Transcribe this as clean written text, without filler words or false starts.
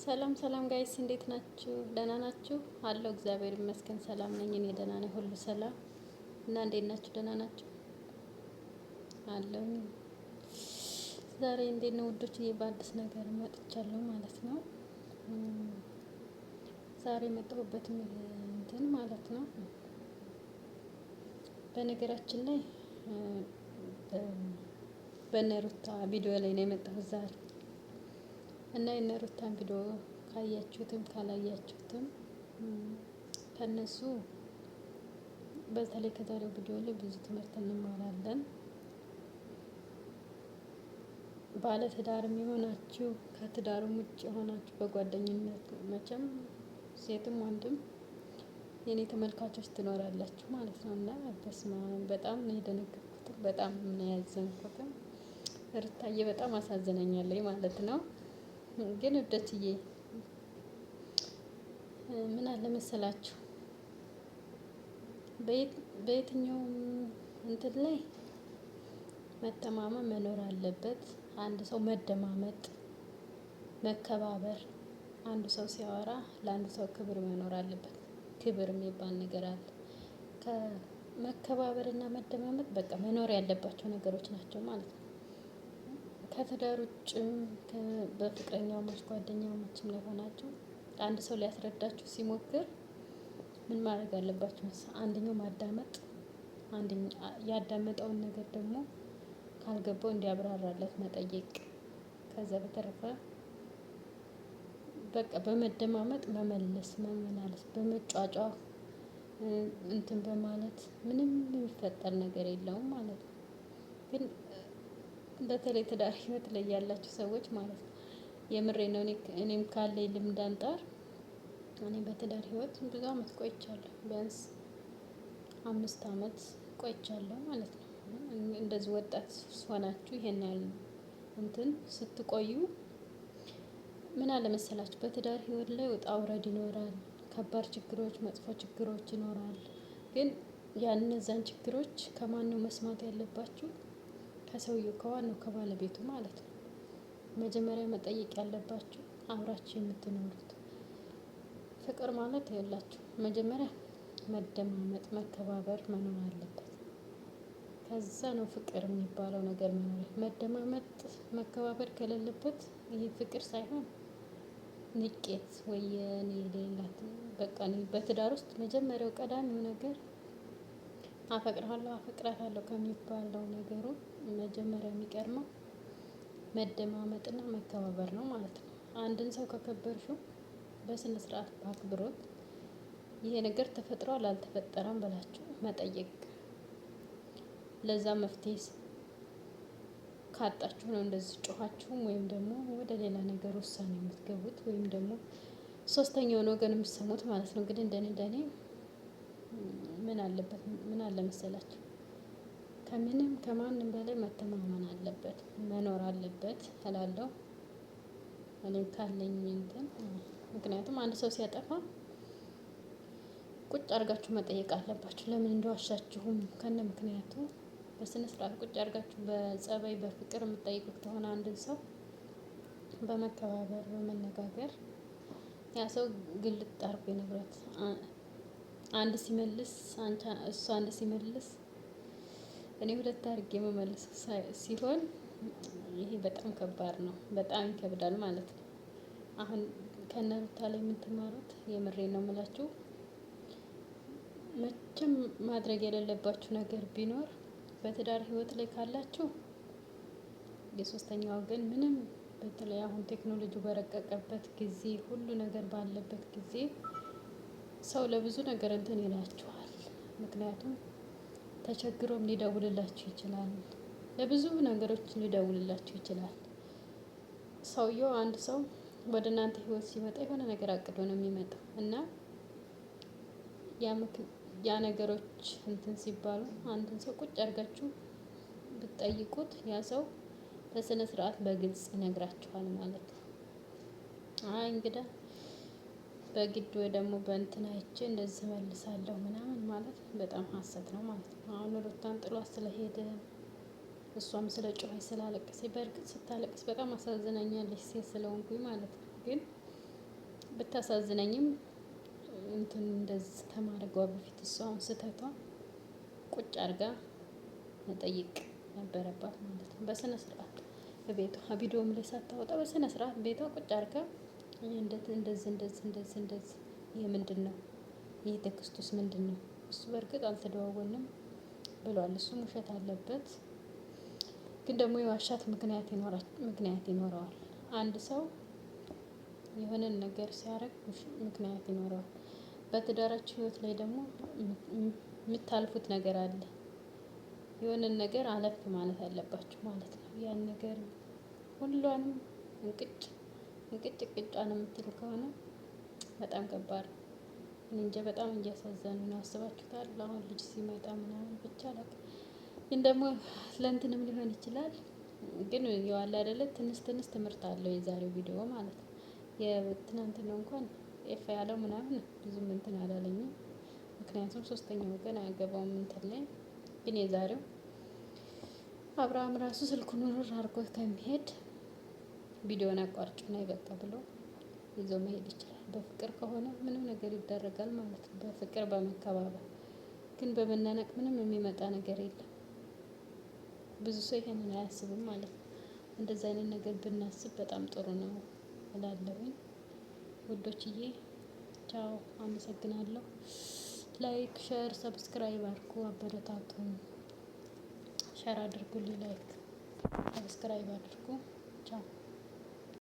ሰላም ሰላም ጋይስ እንዴት ናችሁ? ደህና ናችሁ? አለው እግዚአብሔር ይመስገን ሰላም ነኝ። እኔ ደህና ነኝ፣ ሁሉ ሰላም እና እንዴት ናችሁ? ደህና ናችሁ? አለው። ዛሬ እንዴት ነው ውዶች? በአዲስ ነገር መጥቻለሁ ማለት ነው። ዛሬ የመጣሁበት እንትን ማለት ነው። በነገራችን ላይ በነሩታ ቪዲዮ ላይ ነው የመጣሁት ዛሬ እና የነሩታን ቪዲዮ ካያችሁትም ካላያችሁትም ከነሱ በተለይ ከዛሬው ቪዲዮ ላይ ብዙ ትምህርት እንማራለን። ባለ ትዳርም የሆናችሁ ከትዳርም ውጭ የሆናችሁ በጓደኝነት መቼም ሴትም ወንድም የኔ ተመልካቾች ትኖራላችሁ ማለት ነው። እና በስመአብ በጣም ነው የደነገጥኩት፣ በጣም ነው ያዘንኩት። ሩታዬ በጣም አሳዝነኛለች ማለት ነው። ግን ውደትዬ ምን አለ መሰላችሁ በየትኛውም እንትን ላይ መተማመን መኖር አለበት። አንድ ሰው መደማመጥ፣ መከባበር፣ አንዱ ሰው ሲያወራ ለአንዱ ሰው ክብር መኖር አለበት። ክብር የሚባል ነገር አለ። ከመከባበርና መደማመጥ በቃ መኖር ያለባቸው ነገሮች ናቸው ማለት ነው። ከትዳር ውጭም በፍቅረኛሞች ጓደኛሞችም ላይ ሆናችሁ አንድ ሰው ሊያስረዳችሁ ሲሞክር ምን ማድረግ አለባችሁ መሰለኝ? አንደኛው ማዳመጥ፣ ያዳመጠውን ነገር ደግሞ ካልገባው እንዲያብራራለት መጠየቅ። ከዛ በተረፈ በቃ በመደማመጥ መመለስ፣ መመላለስ፣ በመጫጫህ እንትን በማለት ምንም የሚፈጠር ነገር የለውም ማለት ነው። ግን በተለይ ትዳር ህይወት ላይ ያላችሁ ሰዎች ማለት ነው የምሬ ነው። እኔም ካለኝ ልምድ አንፃር እኔ በትዳር ህይወት ብዙ አመት ቆይቻለሁ። ቢያንስ 5 አመት ቆይቻለሁ ማለት ነው። እንደዚህ ወጣት ሆናችሁ ይሄን ያህል እንትን ስትቆዩ ምን አለ መሰላችሁ በትዳር ህይወት ላይ ውጣ ውረድ ይኖራል። ከባድ ችግሮች፣ መጥፎ ችግሮች ይኖራል። ግን እነዛን ችግሮች ከማን ነው መስማት ያለባችሁ? ከሰውየው ከዋናው ከባለቤቱ ማለት ነው። መጀመሪያ መጠየቅ ያለባችሁ አብራችሁ የምትኖሩት ፍቅር ማለት ይኸውላችሁ መጀመሪያ መደማመጥ፣ መከባበር መኖር አለበት። ከዛ ነው ፍቅር የሚባለው ነገር መኖር። መደማመጥ መከባበር ከሌለበት ይሄ ፍቅር ሳይሆን ንቄት ወይ እኔ ሌላት በቃ በትዳር ውስጥ መጀመሪያው ቀዳሚው ነገር አፈቅርሃለሁ አፈቅራታለሁ ከሚባለው ነገሩ መጀመሪያ የሚቀድመው መደማመጥና መከባበር ነው ማለት ነው። አንድን ሰው ከከበርሽው በስነ ስርዓት በአክብሮት ይሄ ነገር ተፈጥሯል አልተፈጠረም ብላችሁ መጠየቅ። ለዛ መፍትሄ ካጣችሁ ነው እንደዚህ ጮኻችሁም ወይም ደግሞ ወደ ሌላ ነገር ውሳኔ የምትገቡት ወይም ደግሞ ሶስተኛውን ወገን የምትሰሙት ማለት ነው። እንግዲህ እንደኔ ምን አለ መሰላችሁ ከምንም ከማንም በላይ መተማመን አለበት መኖር አለበት እላለሁ። እኔም ካለኝ እንትን ምክንያቱም አንድ ሰው ሲያጠፋ ቁጭ አድርጋችሁ መጠየቅ አለባችሁ። ለምን እንደዋሻችሁም ከነ ምክንያቱ በስነ ስርዓት ቁጭ አድርጋችሁ በጸባይ በፍቅር የምትጠይቁት ከሆነ አንድን ሰው በመከባበር በመነጋገር ያ ሰው ግልጥ አድርጎ ይነግራት። አንድ ሲመልስ እሱ አንድ ሲመልስ እኔ ሁለት አድርጌ መመለስ ሲሆን ይሄ በጣም ከባድ ነው፣ በጣም ይከብዳል ማለት ነው። አሁን ከነሩታ ላይ የምትማሩት የምሬን ነው የምላችሁ መቼም ማድረግ የሌለባችሁ ነገር ቢኖር በትዳር ህይወት ላይ ካላችሁ የሶስተኛው ወገን ምንም በተለይ አሁን ቴክኖሎጂ በረቀቀበት ጊዜ ሁሉ ነገር ባለበት ጊዜ ሰው ለብዙ ነገር እንትን ይላችኋል። ምክንያቱም ተቸግሮም ሊደውልላችሁ ይችላል። ለብዙ ነገሮች ሊደውልላችሁ ይችላል። ሰውየው አንድ ሰው ወደ እናንተ ህይወት ሲመጣ የሆነ ነገር አቅዶ ነው የሚመጣው እና ያ ነገሮች እንትን ሲባሉ አንድን ሰው ቁጭ አድርጋችሁ ብትጠይቁት ያ ሰው በስነ ስርዓት በግልጽ ይነግራችኋል ማለት ነው። አይ እንግዳ በግድ ወይ ደግሞ በእንትን አይቼ እንደዚህ መልሳለሁ ምናምን ማለት በጣም ሀሰት ነው ማለት ነው። አሁን ሩታን ጥሏት ስለሄደ እሷም ስለ ጮኸች ስላለቀሰች በእርግጥ ስታለቅስ በጣም አሳዝናኛለች ሴት ስለሆንኩኝ ማለት ነው። ግን ብታሳዝነኝም እንትን እንደዚህ ከማድረጓ በፊት እሷ አሁን ስህተቷ ቁጭ አድርጋ መጠየቅ ነበረባት ማለት ነው። በስነ ስርዓት ቤቷ ቪዲዮም ላይ ሳታወጣ በስነ ስርዓት ቤቷ ቁጭ አድርጋ እንደዚህ ይሄ ምንድን ነው? ይሄ ቴክስቱስ ምንድን ነው? እሱ በእርግጥ አልተደዋወልንም ብሏል። እሱም ውሸት አለበት፣ ግን ደግሞ የዋሻት ምክንያት ይኖረዋል። አንድ ሰው የሆነን ነገር ሲያደርግ ምክንያት ይኖረዋል። በትዳራችሁ ህይወት ላይ ደግሞ የምታልፉት ነገር አለ። የሆነን ነገር አለፍ ማለት አለባችሁ ማለት ነው። ያን ነገር ሁሏንም እንቅጭ እቅጯን የምትል ከሆነ በጣም ከባድ ነው። እኔ እንጃ በጣም እያሳዘኑ ነው። አስባችሁታል? አሁን ልጅ ሲመጣ ምናምን ብቻ አላውቅም። ግን ደግሞ ለእንትንም ሊሆን ይችላል። ግን የዋላ አይደለ ትንሽ ትምህርት አለው የዛሬው ቪዲዮ ማለት ነው። የትናንትናው እንኳን ኤፋ ያለው ምናምን ብዙም እንትን አላለኝም። ምክንያቱም ሶስተኛ ወገን አያገባውም እንትን ላይ። ግን የዛሬው አብርሃም ራሱ ስልኩን ኑር አድርጎ ከሚሄድ ቪዲዮን አቋርጭና ይበቃ ብሎ ይዞ መሄድ ይችላል። በፍቅር ከሆነ ምንም ነገር ይደረጋል ማለት ነው። በፍቅር በመከባበር ግን በመናነቅ ምንም የሚመጣ ነገር የለም። ብዙ ሰው ይሄንን አያስብም ማለት ነው። እንደዛ አይነት ነገር ብናስብ በጣም ጥሩ ነው እላለሁኝ። ውዶችዬ ቻው፣ አመሰግናለሁ። ላይክ፣ ሼር፣ ሰብስክራይብ አድርጉ፣ አበረታቱን። ሼር አድርጉልኝ፣ ላይክ ሰብስክራይብ አድርጉ። ቻው።